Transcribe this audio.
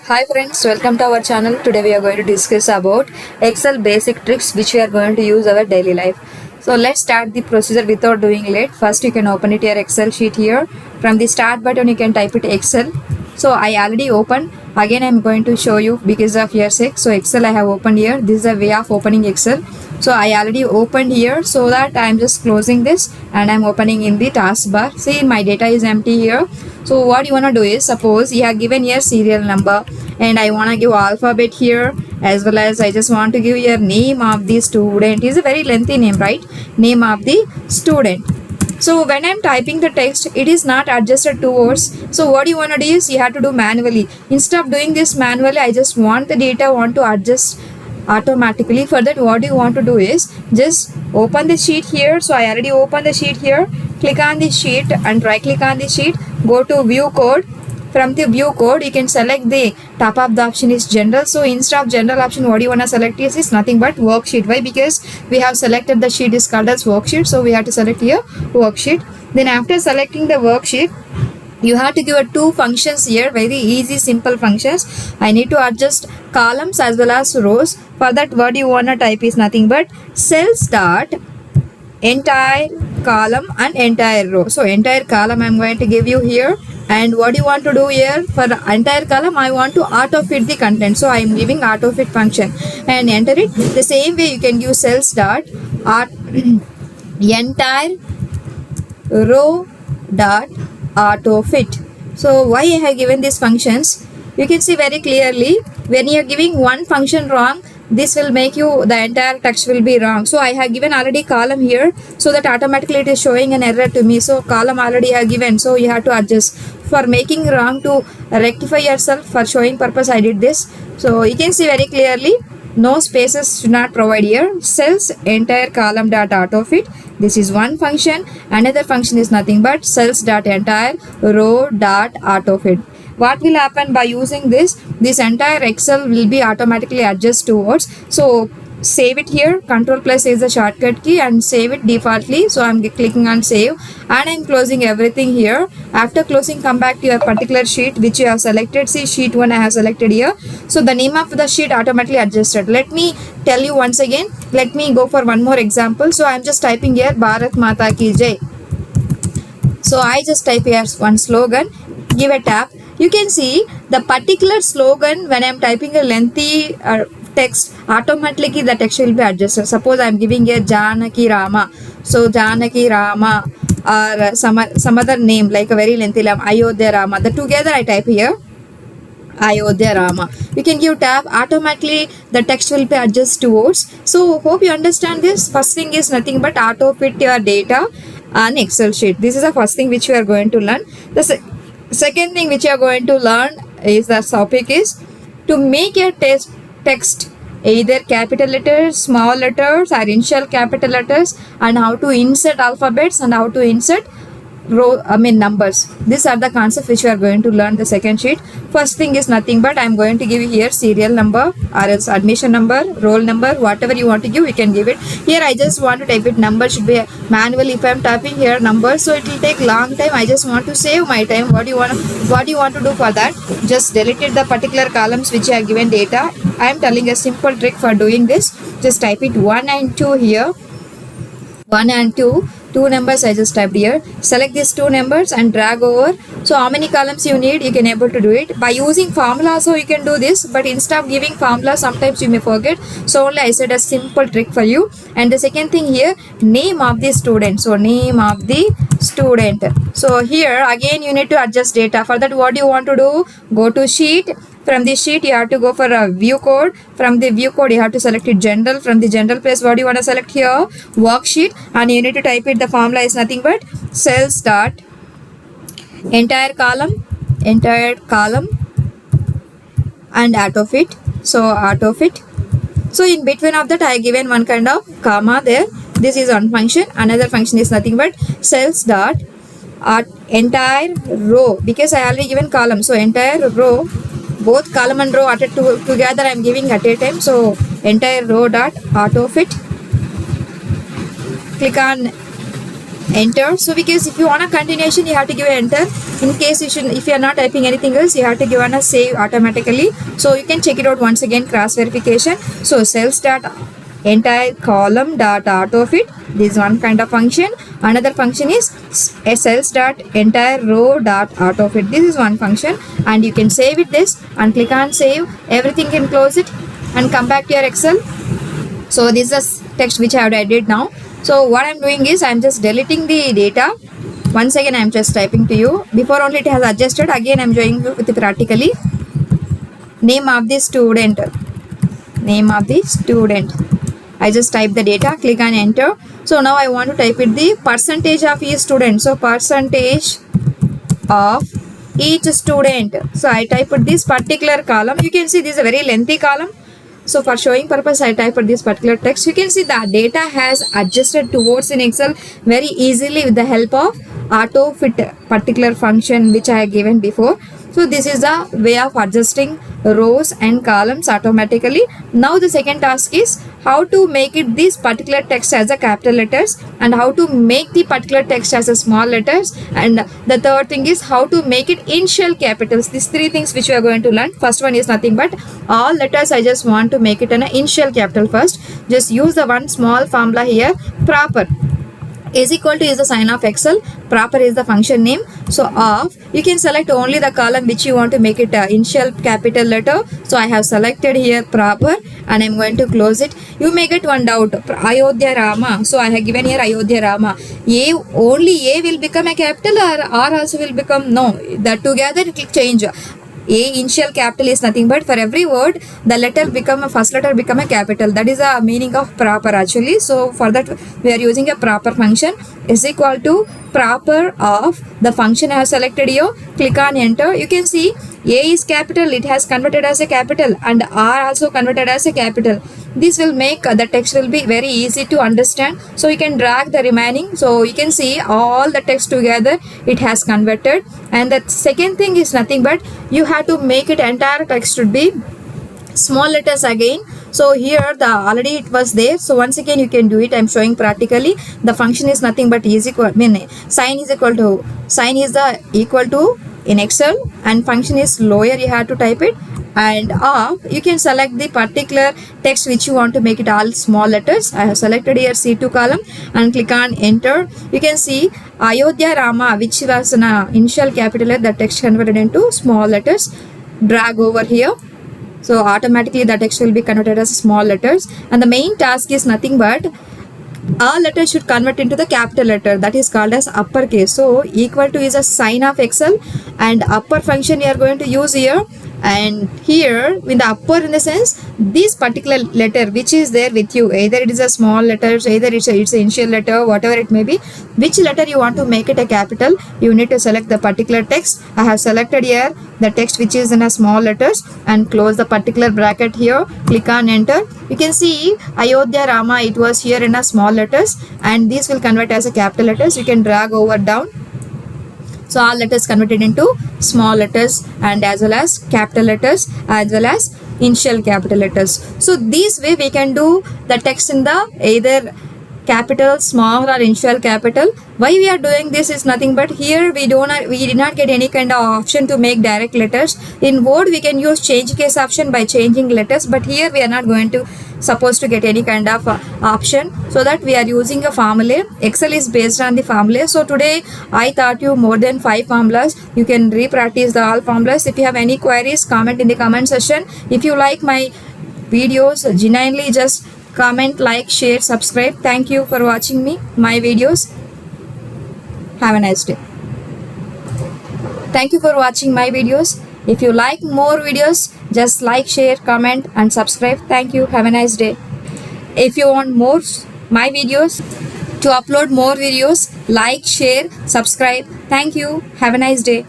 Hi friends, welcome to our channel. Today we are going to discuss about Excel basic tricks which we are going to use our daily life. So let's start the procedure without doing late. First you can open it your Excel sheet here. From the start button you can type it Excel. So I already opened. Again I'm going to show you because of your sake. So Excel I have opened here. This is a way of opening Excel. So I already opened here, so that I'm just closing this and I'm opening in the taskbar. See, my data is empty here. So what you want to do is, suppose you have given your serial number and I want to give alphabet here, as well as I just want to give your name of the student. It's a very lengthy name, right? Name of the student. So when I'm typing the text, it is not adjusted to words. So what you want to do is, you have to do manually. Instead of doing this manually, I just want the data want to adjust automatically. For that, what you want to do is just open the sheet here. So I already opened the sheet here. Click on the sheet and right click on the sheet. Go to view code. From the view code, you can select the top of the option is general. So instead of general option, what you want to select is nothing but worksheet. Why? Because we have selected the sheet is called as worksheet. So we have to select here worksheet. Then after selecting the worksheet, you have to give a two functions here, very easy simple functions. I need to adjust columns as well as rows. For that, what you want to type is nothing but cells dot entire column and entire row. So entire column I'm going to give you here, and what you want to do here, for the entire column I want to auto fit the content. So I'm giving auto fit function and enter it. The same way you can give cells dot entire row dot auto fit. So why I have given these functions, you can see very clearly, when you are giving one function wrong, this will make you the entire text will be wrong. So I have given already column here, so that automatically it is showing an error to me. So column already I have given, so you have to adjust. For making wrong, to rectify yourself, for showing purpose I did this. So you can see very clearly, no spaces should not provide here. Cells entire column dot auto fit. This is one function. Another function is nothing but cells dot entire row dot auto fit. What will happen by using this entire Excel will be automatically adjust towards. So save it here. Control plus is the shortcut key and save it defaultly. So I'm clicking on save and I'm closing everything here. After closing, come back to your particular sheet which you have selected. See, sheet 1 I have selected here. So the name of the sheet automatically adjusted. Let me tell you once again. Let me go for one more example. So I'm just typing here Bharat Mata Ki Jai. So I just type here one slogan, give a tap. You can see the particular slogan, when I'm typing a lengthy text, automatically the text will be adjusted. Suppose I'm giving a Janaki Rama. So Janaki Rama, or some other name like a very lengthy name, Ayodhya Rama. The together I type here Ayodhya Rama. You can give tab, automatically the text will be adjusted towards. So hope you understand this. First thing is nothing but auto fit your data on Excel sheet. This is the first thing which we are going to learn. The second thing which you are going to learn is, the topic is to make your text either capital letters, small letters or initial capital letters, and how to insert alphabets and how to insert numbers. These are the concepts which we are going to learn the second sheet. First thing is nothing but I'm going to give you here serial number or else admission number, roll number, whatever you want to give, you can give it. Here I just want to type it, number should be manually. If I'm typing here number, so it will take long time. I just want to save my time. What do you want to do for that? Just delete the particular columns which I have given data. I am telling a simple trick for doing this. Just type it 1 and 2 here. 1 and 2 numbers I just typed here. Select these two numbers and drag over. So how many columns you need, you can able to do it by using formula. So you can do this, but instead of giving formula, sometimes you may forget. So only I said a simple trick for you. And the second thing here, name of the student. So name of the student. So here again you need to adjust data. For that, what you want to do, go to sheet. From the sheet you have to go for a view code. From the view code you have to select it general. From the general place, what do you want to select here, worksheet, and you need to type it. The formula is nothing but cells dot entire column and auto fit. So auto fit. So in between of that I given one kind of comma there. This is one function. Another function is nothing but cells dot entire row, because I already given column. So entire row, both column and row together I am giving at a time. So entire row dot auto fit. Click on enter. So because if you want a continuation, you have to give enter. In case if you are not typing anything else, you have to give on a save automatically. So you can check it out once again, cross verification. So cells dot entire column dot autofit. This is one kind of function. Another function is cells dot entire row dot autofit. This is one function, and you can save it this and click on save. Everything can close it and come back to your Excel. So this is a text which I have added now. So what I'm doing is I'm just deleting the data. Once again I'm just typing to you. Before only it has adjusted. Again I'm doing with practically. Name of the student. Name of the student. I just type the data, click on enter. So now I want to type it the percentage of each student. So percentage of each student. So I typed this particular column. You can see this is a very lengthy column. So for showing purpose, I typed this particular text. You can see that data has adjusted towards in Excel very easily with the help of auto fit particular function which I have given before. So this is the way of adjusting rows and columns automatically. Now the second task is how to make it this particular text as a capital letters and how to make the particular text as a small letters, and the third thing is how to make it initial capitals. These three things which we are going to learn. First one is nothing but all letters. I just want to make it an initial capital first. Just use the one small formula here. Proper is equal to is the sign of Excel. Proper is the function name. So of, you can select only the column which you want to make it initial capital letter. So I have selected here proper and I'm going to close it. You may get one doubt. Ayodhya Rama. So I have given here Ayodhya Rama. Only A will become a capital or R also will become? No. That together it will change. A initial capital is nothing but for every word the letter become a first letter become a capital. That is the meaning of proper actually. So for that we are using a proper function is equal to proper of the function I have selected here. Click on enter. You can see A is capital, it has converted as a capital, and R also converted as a capital. This will make the text will be very easy to understand. So you can drag the remaining. So you can see all the text together it has converted. And the second thing is nothing but you have to make it entire text should be small letters again. So here the already it was there. So once again you can do it. I'm showing practically. The function is nothing but is equal. Sign is equal to equal to in Excel, and function is lower. You have to type it. And you can select the particular text which you want to make it all small letters. I have selected here C2 column and click on enter. You can see Ayodhya Rama, which was an initial capital letter, the text converted into small letters. Drag over here. So automatically the text will be converted as small letters. And the main task is nothing but all letters should convert into the capital letter, that is called as uppercase. So equal to is a sign of Excel, and upper function we are going to use here. And here in the upper, in the sense this particular letter which is there with you, either it is a small letter, either it's an initial letter, whatever it may be, which letter you want to make it a capital, you need to select the particular text. I have selected here the text which is in a small letters and close the particular bracket here. Click on enter. You can see Ayodhya Rama, it was here in a small letters, and this will convert as a capital letters. You can drag over down. So all letters converted into small letters and as well as capital letters as well as initial capital letters. So this way we can do the text in the either capital, small or initial capital. Why we are doing this is nothing but here we did not get any kind of option to make direct letters. In Word we can use change case option by changing letters, but here we are not going to supposed to get any kind of option, so that we are using a formula. Excel is based on the formula. So today I taught you more than 5 formulas. You can re-practice the all formulas. If you have any queries, comment in the comment section. If you like my videos, genuinely just comment, like, share, subscribe. Thank you for watching my videos. Have a nice day. Thank you for watching my videos. If you like more videos, just like, share, comment and subscribe. Thank you. Have a nice day. If you want more my videos, to upload more videos, like, share, subscribe. Thank you. Have a nice day.